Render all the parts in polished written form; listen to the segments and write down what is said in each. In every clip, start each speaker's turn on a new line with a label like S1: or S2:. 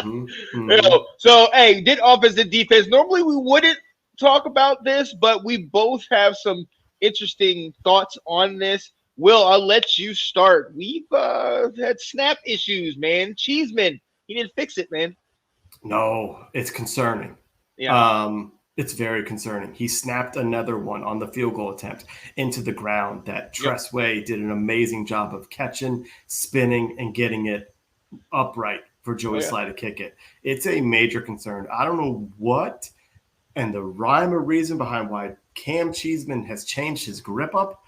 S1: You
S2: Mm-hmm.
S1: know, so, hey, did offense and defense. Normally we wouldn't talk about this, but we both have some interesting thoughts on this. Will, I'll let you start. We've had snap issues, man. Cheeseman, he didn't fix it, man.
S2: No, it's concerning.
S1: Yeah.
S2: It's very concerning. He snapped another one on the field goal attempt into the ground that
S1: Yep.
S2: Tressway did an amazing job of catching, spinning, and getting it upright for Joey
S1: Yeah.
S2: Sly to kick it. It's a major concern. I don't know what and the rhyme or reason behind why Cam Cheeseman has changed his grip up,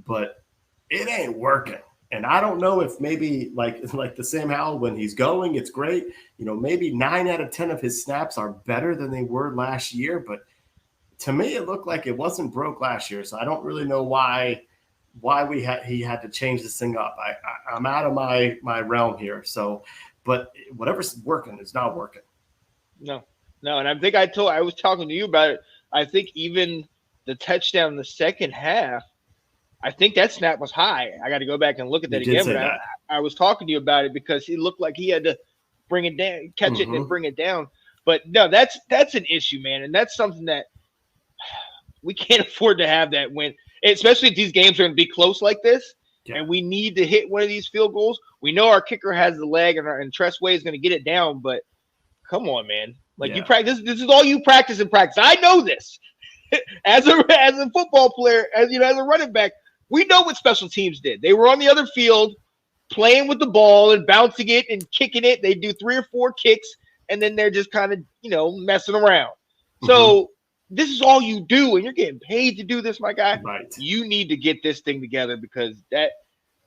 S2: but it ain't working. And I don't know if maybe like the Sam Howell, when he's going, it's great. Maybe 9 out of 10 of his snaps are better than they were last year. But to me, it looked like it wasn't broke last year. So I don't really know why he had to change this thing up. I'm out of my realm here. So, but whatever's working is not working.
S1: No. And I think I was talking to you about it. I think even the touchdown in the second half, I think that snap was high. I got to go back and look at that again. But I was talking to you about it because it looked like he had to bring it down, catch it, and then bring it down. But no, that's an issue, man, and that's something that we can't afford to have that when, especially if these games are going to be close like this, and we need to hit one of these field goals. We know our kicker has the leg, and Tressway is going to get it down. But come on, man, you practice. This is all you practice and practice. I know this as a football player, as a running back. We know what special teams did. They were on the other field playing with the ball and bouncing it and kicking it. They do 3 or 4 kicks, and then they're just kind of, messing around. So this is all you do, and you're getting paid to do this, my guy.
S2: Right.
S1: You need to get this thing together because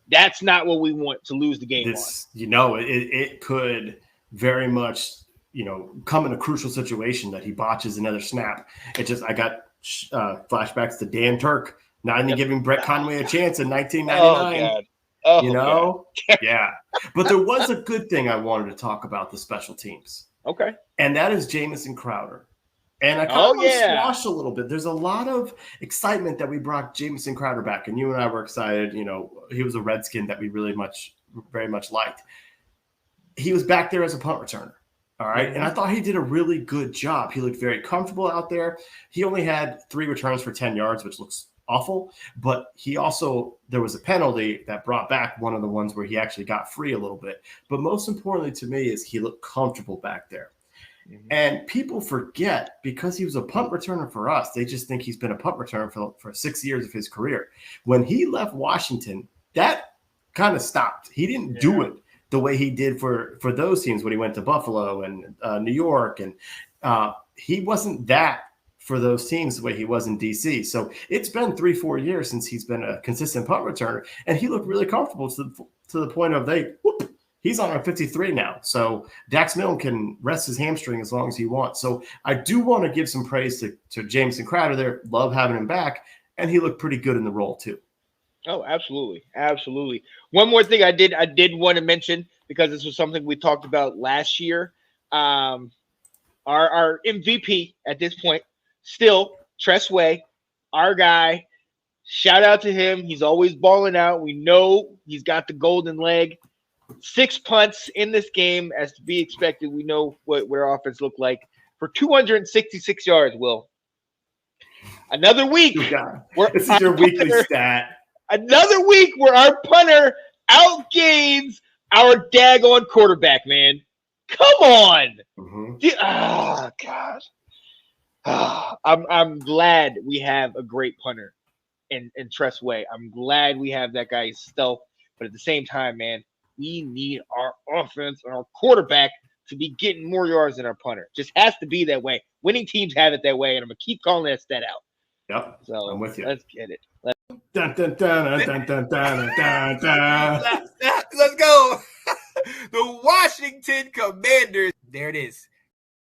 S1: that's not what we want to lose the game on.
S2: It could very much, come in a crucial situation that he botches another snap. I got flashbacks to Dan Turk. Not even giving Brett Conway a chance in 1999.
S1: God.
S2: Yeah. But there was a good thing I wanted to talk about the special teams.
S1: Okay.
S2: And that is Jamison Crowder. And I kind of squashed a little bit. There's a lot of excitement that we brought Jamison Crowder back. And you and I were excited. He was a Redskin that we very much liked. He was back there as a punt returner. All right. And I thought he did a really good job. He looked very comfortable out there. He only had 3 returns for 10 yards, which looks awful, but there was a penalty that brought back one of the ones where he actually got free a little bit. But most importantly to me is he looked comfortable back there. And people forget, because he was a punt returner for us, they just think he's been a punt returner for 6 years of his career. When he left Washington, that kind of stopped. He didn't do it the way he did for those teams when he went to Buffalo and New York. And he wasn't that for those teams the way he was in DC. So it's been 3-4 years since he's been a consistent punt returner, and he looked really comfortable to the point of he's on our 53 now. So Dax Milne can rest his hamstring as long as he wants. So I do want to give some praise to Jamison Crowder there. Love having him back, and he looked pretty good in the role too.
S1: Oh, absolutely. Absolutely. One more thing I did want to mention, because this was something we talked about last year. Our MVP at this point, still Tressway, our guy. Shout out to him. He's always balling out. We know he's got the golden leg. 6 punts in this game, as to be expected. We know what our offense looked like for 266 yards. Will, another week.
S2: This is your weekly stat.
S1: Another week where our punter outgains our daggone quarterback, man. Come on. Oh, God. I'm glad we have a great punter in Tressway. I'm glad we have that guy stealth. But at the same time, man, we need our offense and our quarterback to be getting more yards than our punter. Just has to be that way. Winning teams have it that way, and I'm going to keep calling that stat out.
S2: Yep,
S1: so
S2: I'm with you.
S1: Let's get it.
S2: Dun, dun, dun, dun, dun, dun, dun, dun.
S3: Let's go. The Washington Commanders. There it is.